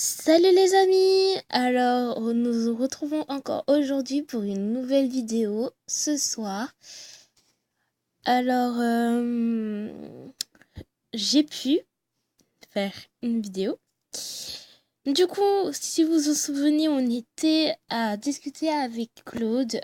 Salut les amis! Alors, nous nous retrouvons encore aujourd'hui pour une nouvelle vidéo ce soir. Alors, j'ai pu faire une vidéo. Du coup, si vous vous souvenez, on était à discuter avec Claude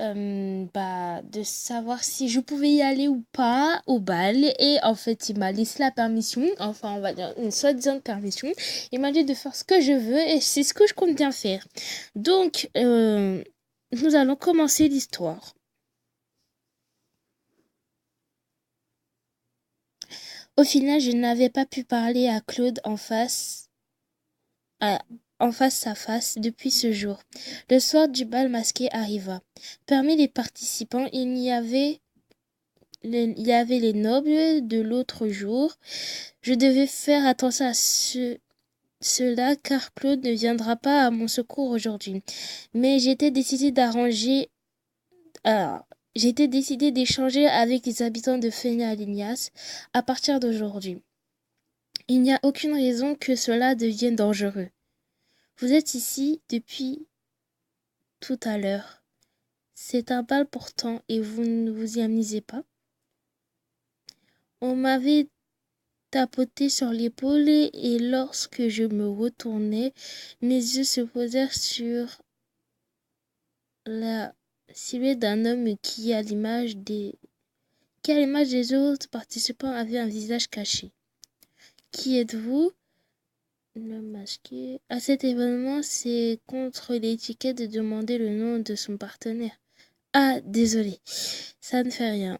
de savoir si je pouvais y aller ou pas au bal. Et en fait, il m'a laissé la permission, enfin, on va dire une soi-disant permission. Il m'a dit de faire ce que je veux et c'est ce que je compte bien faire. Donc, nous allons commencer l'histoire. Au final, je n'avais pas pu parler à Claude à- en face à face depuis ce jour. Le soir du bal masqué arriva. Parmi les participants, il y avait les nobles de l'autre jour. Je devais faire attention à cela car Claude ne viendra pas à mon secours aujourd'hui. Mais j'étais décidé d'échanger avec les habitants de Fénia-Lignas à partir d'aujourd'hui. Il n'y a aucune raison que cela devienne dangereux. Vous êtes ici depuis tout à l'heure. C'est un bal pourtant et vous ne vous y amusez pas. On m'avait tapoté sur l'épaule et lorsque je me retournai, mes yeux se posèrent sur la silhouette d'un homme qui, à l'image des autres participants, avait un visage caché. Qui êtes-vous? Le masqué. À cet événement, c'est contre l'étiquette de demander le nom de son partenaire. Ah, désolé, ça ne fait rien.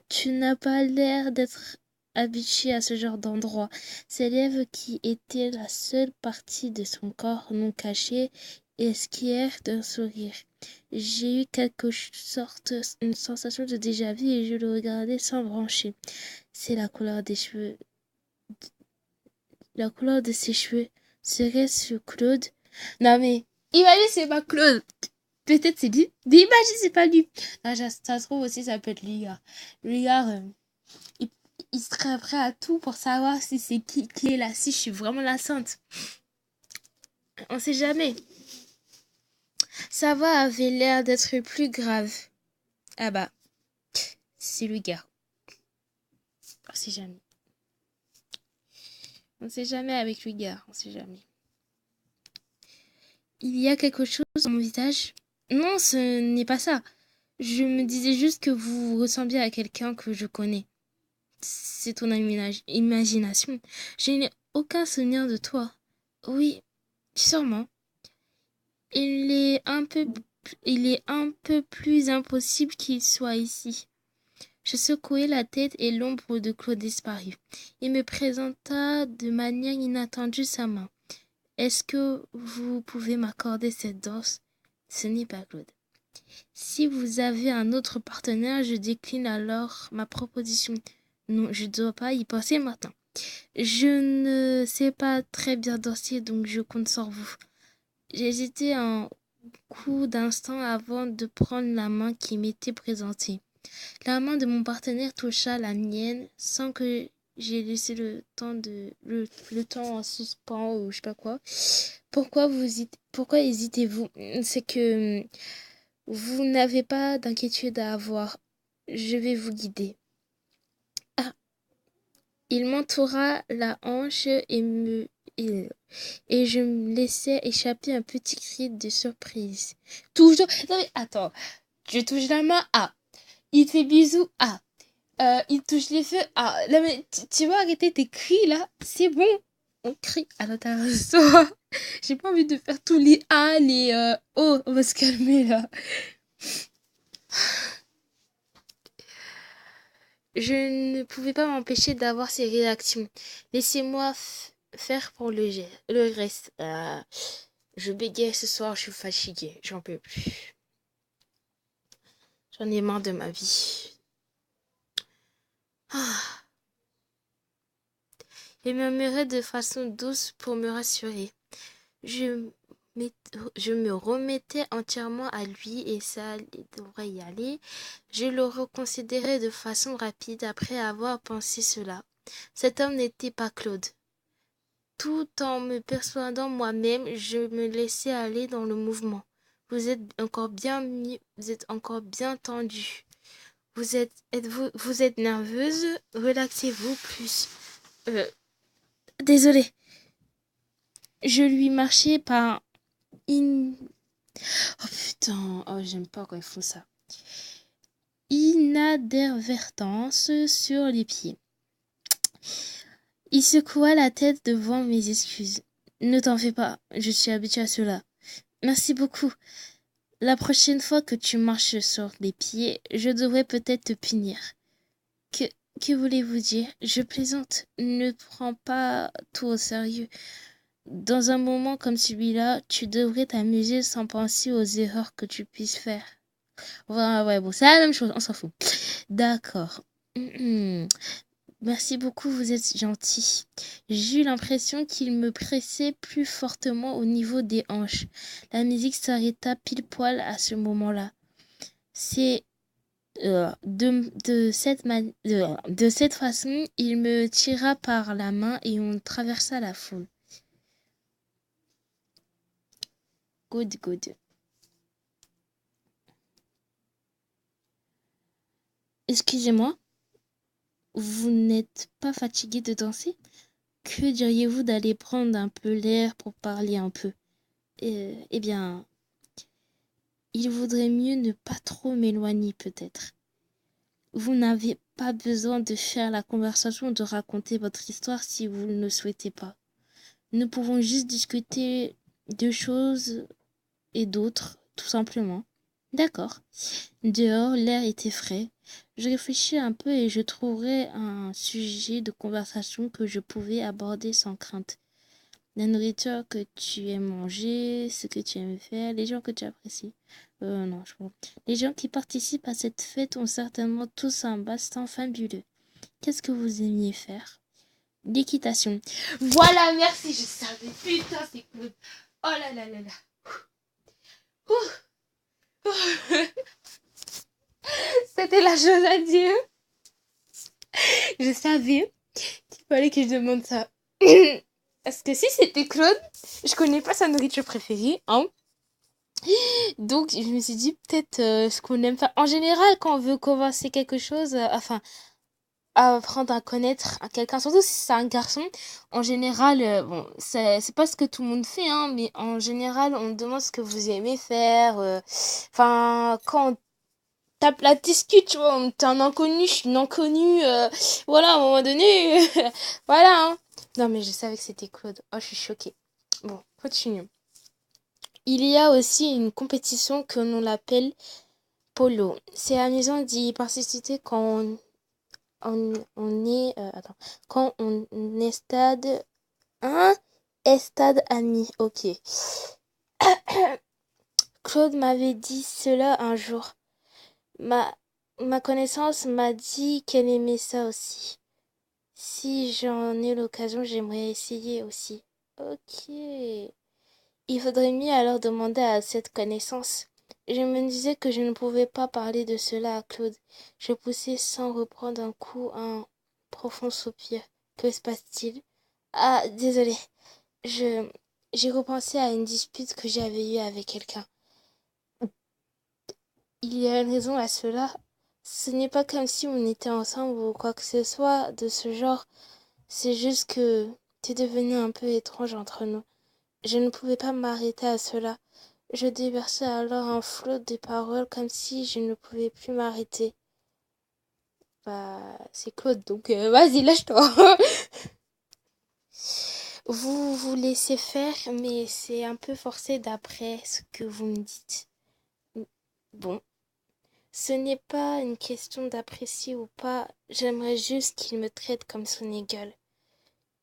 Tu n'as pas l'air d'être habitué à ce genre d'endroit. Ses lèvres, qui étaient la seule partie de son corps non cachée, esquissèrent d'un sourire. J'ai eu une sensation de déjà-vu et je le regardais sans broncher. C'est la couleur des cheveux. La couleur de ses cheveux. Serait-ce Claude? Non mais, imagine c'est pas Claude. Peut-être c'est lui. Mais imagine c'est pas lui. Ah, ça se trouve aussi ça peut être lui, gars. Lui, gars, il, il serait prêt à tout pour savoir si c'est qui est là, si je suis vraiment la sainte. On sait jamais. Sa voix avait l'air d'être plus grave. Ah bah, c'est lui, gars. On sait jamais. On sait jamais avec lui, gars. On sait jamais. Il y a quelque chose dans mon visage? Non, ce n'est pas ça. Je me disais juste que vous ressembliez à quelqu'un que je connais. C'est ton imagination. Je n'ai aucun souvenir de toi. Oui, sûrement. Il est un peu, il est un peu plus impossible qu'il soit ici. Je secouai la tête et l'ombre de Claude disparut. Il me présenta de manière inattendue sa main. Est-ce que vous pouvez m'accorder cette danse? Ce n'est pas Claude. Si vous avez un autre partenaire, je décline alors ma proposition. Non, je ne dois pas y penser maintenant. Je ne sais pas très bien danser, donc je compte sur vous. J'ai hésité un coup d'instant avant de prendre la main qui m'était présentée. La main de mon partenaire toucha la mienne sans que j'ai laissé le temps en suspens ou je sais pas quoi. Pourquoi hésitez-vous? C'est que vous n'avez pas d'inquiétude à avoir. Je vais vous guider. Ah, il m'entoura la hanche et, et je me laissais échapper un petit cri de surprise. Toujours. Non mais attends. Je touche la main. Ah. Il fait bisous. Ah. Il touche les feux. Ah. Là mais tu vas arrêter tes cris là. C'est bon. On crie à l'intérieur de soi. J'ai pas envie de faire tous les A, les oh. On va se calmer là. Je ne pouvais pas m'empêcher d'avoir ces réactions. Laissez-moi faire pour le reste. Je bégayais ce soir, je suis fatiguée, j'en peux plus. J'en ai marre de ma vie. Ah. Il murmurait de façon douce pour me rassurer. Je, je me remettais entièrement à lui et ça devrait y aller. Je le reconsidérais de façon rapide après avoir pensé cela. Cet homme n'était pas Claude. tout en me persuadant moi-même, je me laissais aller dans le mouvement. Vous êtes encore bien tendu. Vous êtes nerveuse? Relaxez-vous plus. Euh, Désolée. Je lui marchais par Oh putain, oh j'aime pas quand ils font ça. Inadvertance sur les pieds. Il secoua la tête devant mes excuses. Ne t'en fais pas, je suis habituée à cela. Merci beaucoup. La prochaine fois que tu marches sur les pieds, je devrais peut-être te punir. Que, que voulez-vous dire? Je plaisante. Ne prends pas tout au sérieux. Dans un moment comme celui-là, tu devrais t'amuser sans penser aux erreurs que tu puisses faire. Ouais, bon, c'est la même chose, on s'en fout. D'accord. Merci beaucoup, vous êtes gentil. J'ai eu l'impression qu'il me pressait plus fortement au niveau des hanches. La musique s'arrêta pile poil à ce moment-là. C'est de cette façon, il me tira par la main et on traversa la foule. Good. Excusez-moi, vous n'êtes pas fatigué de danser? Que diriez-vous d'aller prendre un peu l'air pour parler un peu? Eh bien, il vaudrait mieux ne pas trop m'éloigner peut-être. Vous n'avez pas besoin de faire la conversation ou de raconter votre histoire si vous ne le souhaitez pas. Nous pouvons juste discuter de choses et d'autres, tout simplement. D'accord. Dehors, l'air était frais. Je réfléchis un peu et je trouverai un sujet de conversation que je pouvais aborder sans crainte. La nourriture que tu aimes manger, ce que tu aimes faire, les gens que tu apprécies. Non, je crois. Les gens qui participent à cette fête ont certainement tous un passe-temps fabuleux. Qu'est-ce que vous aimiez faire? L'équitation. Voilà, merci, je savais. Putain, c'est cool. Oh là là là là. C'était la chose à dire. Je savais qu'il fallait que je demande ça. Parce que si c'était Claude, je connais pas sa nourriture préférée, hein. Donc je me suis dit peut-être ce qu'on aime faire. En général, quand on veut commencer quelque chose, enfin apprendre à connaître quelqu'un, surtout si c'est un garçon, en général, bon, c'est pas ce que tout le monde fait, hein, mais en général, on demande ce que vous aimez faire. Enfin, quand on tape la discute, tu vois, t'es un inconnu, je suis une inconnue, voilà, à un moment donné, voilà, hein. Non, mais je savais que c'était Claude. Oh, je suis choquée. Bon, continue. Il y a aussi une compétition que l'on l'appelle polo. C'est amusant d'y participer on est, quand on est stade ami. Ok. Claude m'avait dit cela un jour. Ma, ma connaissance m'a dit qu'elle aimait ça aussi. Si j'en ai l'occasion, j'aimerais essayer aussi. Ok. Il faudrait mieux alors demander à cette connaissance. Je me disais que je ne pouvais pas parler de cela à Claude. Je poussai sans reprendre un coup un profond soupir. Que se passe-t-il? Ah, désolé. Je j'ai repensé à une dispute que j'avais eue avec quelqu'un. Il y a une raison à cela. Ce n'est pas comme si on était ensemble ou quoi que ce soit de ce genre. C'est juste que c'est devenu un peu étrange entre nous. Je ne pouvais pas m'arrêter à cela. Je déversai alors un flot de paroles comme si je ne pouvais plus m'arrêter. Bah, c'est Claude, donc vas-y, lâche-toi. Vous vous laissez faire, mais c'est un peu forcé d'après ce que vous me dites. Bon, ce n'est pas une question d'apprécier ou pas. J'aimerais juste qu'il me traite comme son égal.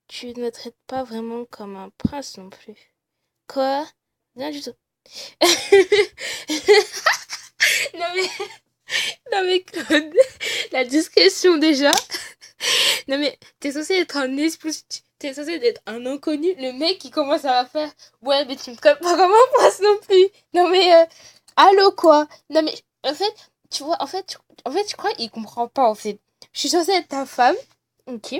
Tu ne me traites pas vraiment comme un prince non plus. Quoi? Rien du tout. Non mais, non mais Claude, la discrétion déjà. Non mais, t'es censé être un esprit, t'es censé être un inconnu. Le mec qui commence à faire, ouais mais tu me traites pas comme un prince non plus. Non mais, allô quoi? Non mais, en fait, tu vois, en fait, je crois qu'il comprend pas en fait. Je suis censée être ta femme, ok.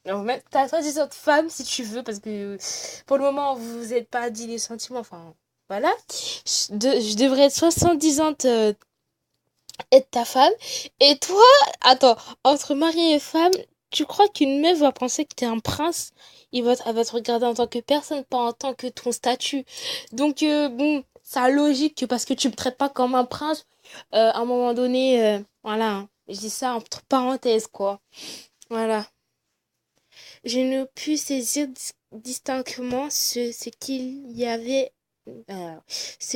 Alors, même ta soi-disant femme, si tu veux, parce que pour le moment, vous n'êtes pas dit les sentiments, enfin, voilà. Je devrais être 70 ans être ta femme. Et toi, attends, entre mari et femme, tu crois qu'une meuf va penser que t'es un prince? Elle va te regarder en tant que personne, pas en tant que ton statut. Donc, bon, c'est logique que parce que tu me traites pas comme un prince, à un moment donné, voilà, hein. Je dis ça entre parenthèses, quoi. Voilà. Je ne pus saisir distinctement euh, ce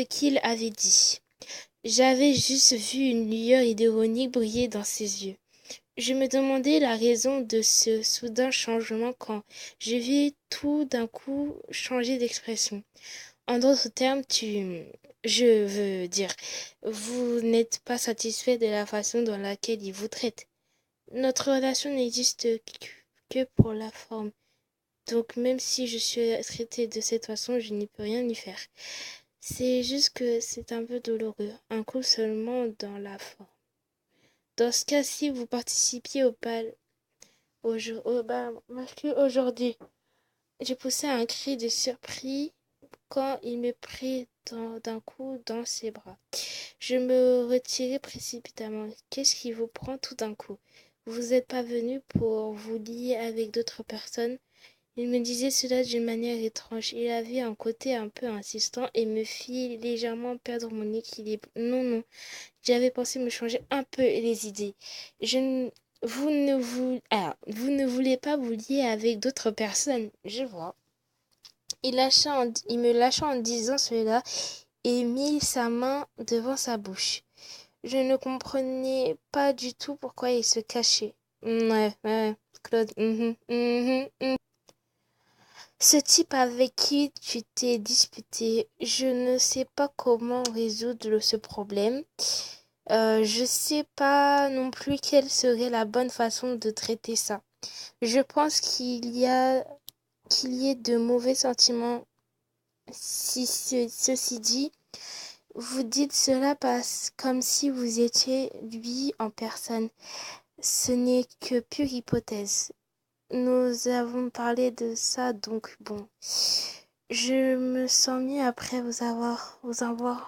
qu'il avait dit. J'avais juste vu une lueur ironique briller dans ses yeux. Je me demandais la raison de ce soudain changement quand je vis tout d'un coup changer d'expression. En d'autres termes, je veux dire, vous n'êtes pas satisfait de la façon dans laquelle il vous traite. Notre relation n'existe que pour la forme. Donc même si je suis traitée de cette façon, je n'y peux rien y faire. C'est juste que c'est un peu douloureux, un coup seulement dans la forme. Dans ce cas, si vous participiez au bal aujourd'hui, j'ai poussé un cri de surprise quand il me prit d'un coup dans ses bras. Je me retirai précipitamment. Qu'est-ce qui vous prend tout d'un coup? Vous n'êtes pas venu pour vous lier avec d'autres personnes? Il me disait cela d'une manière étrange. Il avait un côté un peu insistant et me fit légèrement perdre mon équilibre. Non, non, j'avais pensé me changer un peu les idées. Je ne... Vous ne voulez pas vous lier avec d'autres personnes, je vois. Il me lâcha en disant cela et mit sa main devant sa bouche. Je ne comprenais pas du tout pourquoi il se cachait. Ouais, Claude. Ce type avec qui tu t'es disputé, je ne sais pas comment résoudre ce problème. Je sais pas non plus quelle serait la bonne façon de traiter ça. Je pense qu'il y ait de mauvais sentiments. Ceci dit, vous dites cela comme si vous étiez lui en personne. Ce n'est que pure hypothèse. Nous avons parlé de ça, donc bon. Je me sens mieux après vous avoir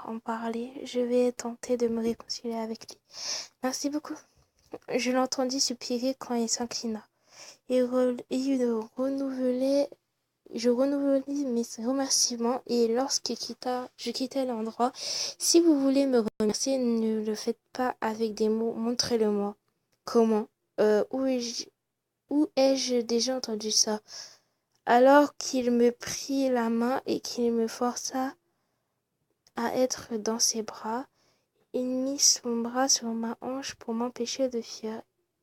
en parlé. Je vais tenter de me réconcilier avec lui. Merci beaucoup. Je l'entendis soupirer quand il s'inclina. Je renouvelai mes remerciements et je quittai l'endroit. Si vous voulez me remercier, ne le faites pas avec des mots, montrez-le-moi. Comment? Où ai-je déjà entendu ça? Alors qu'il me prit la main et qu'il me força à être dans ses bras, il mit son bras sur ma hanche pour m'empêcher de fuir,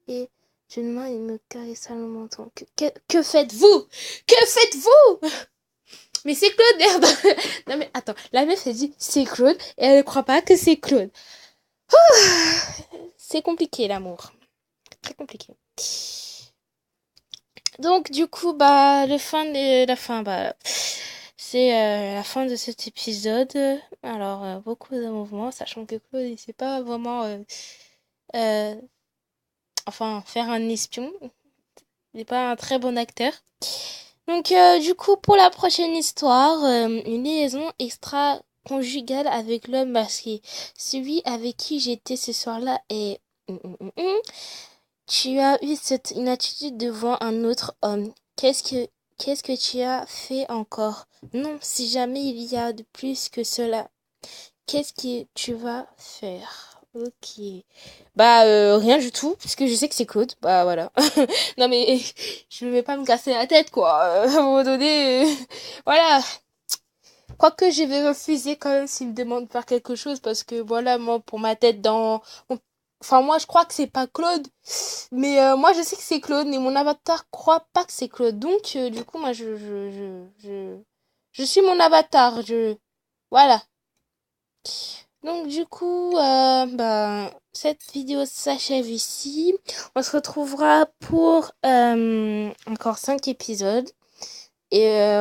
et d'une main il me caressa le menton. Que faites-vous? Que faites-vous? Mais c'est Claude, merde. Non mais attends, la meuf elle dit c'est Claude et elle ne croit pas que c'est Claude. C'est compliqué l'amour. Très compliqué. Donc du coup bah c'est la fin de cet épisode. Alors beaucoup de mouvements, sachant que Claude il sait pas vraiment euh, faire un espion. Il n'est pas un très bon acteur. Donc du coup pour la prochaine histoire, une liaison extra-conjugale avec l'homme masqué. Celui avec qui j'étais ce soir-là est... Tu as eu une attitude devant un autre homme. Qu'est-ce que tu as fait encore? Non, si jamais il y a de plus que cela, qu'est-ce que tu vas faire? Ok. Bah, rien du tout, puisque je sais que c'est Claude. Bah, voilà. Non, mais je ne vais pas me casser la tête, quoi. À un moment donné, voilà. Quoique je vais refuser quand même s'il me demande de faire quelque chose, parce que voilà, moi, pour ma tête Enfin, moi, je crois que c'est pas Claude. Mais moi, je sais que c'est Claude, mais mon avatar croit pas que c'est Claude. Donc, du coup, moi, je suis mon avatar. Voilà. Donc, du coup, cette vidéo s'achève ici. On se retrouvera pour encore 5 épisodes. Et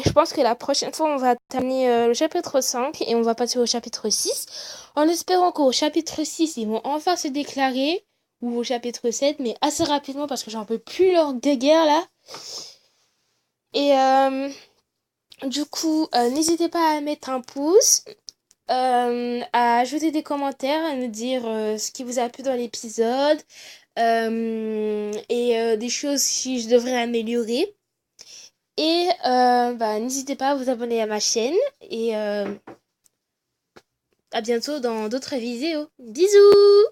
je pense que la prochaine fois, on va terminer le chapitre 5 et on va passer au chapitre 6. En espérant qu'au chapitre 6, ils vont enfin se déclarer. ou au chapitre 7, mais assez rapidement parce que j'en peux plus leur guerre là. Et du coup, n'hésitez pas à mettre un pouce, à ajouter des commentaires, à nous dire ce qui vous a plu dans l'épisode et des choses que je devrais améliorer. Et n'hésitez pas à vous abonner à ma chaîne et à bientôt dans d'autres vidéos. Bisous!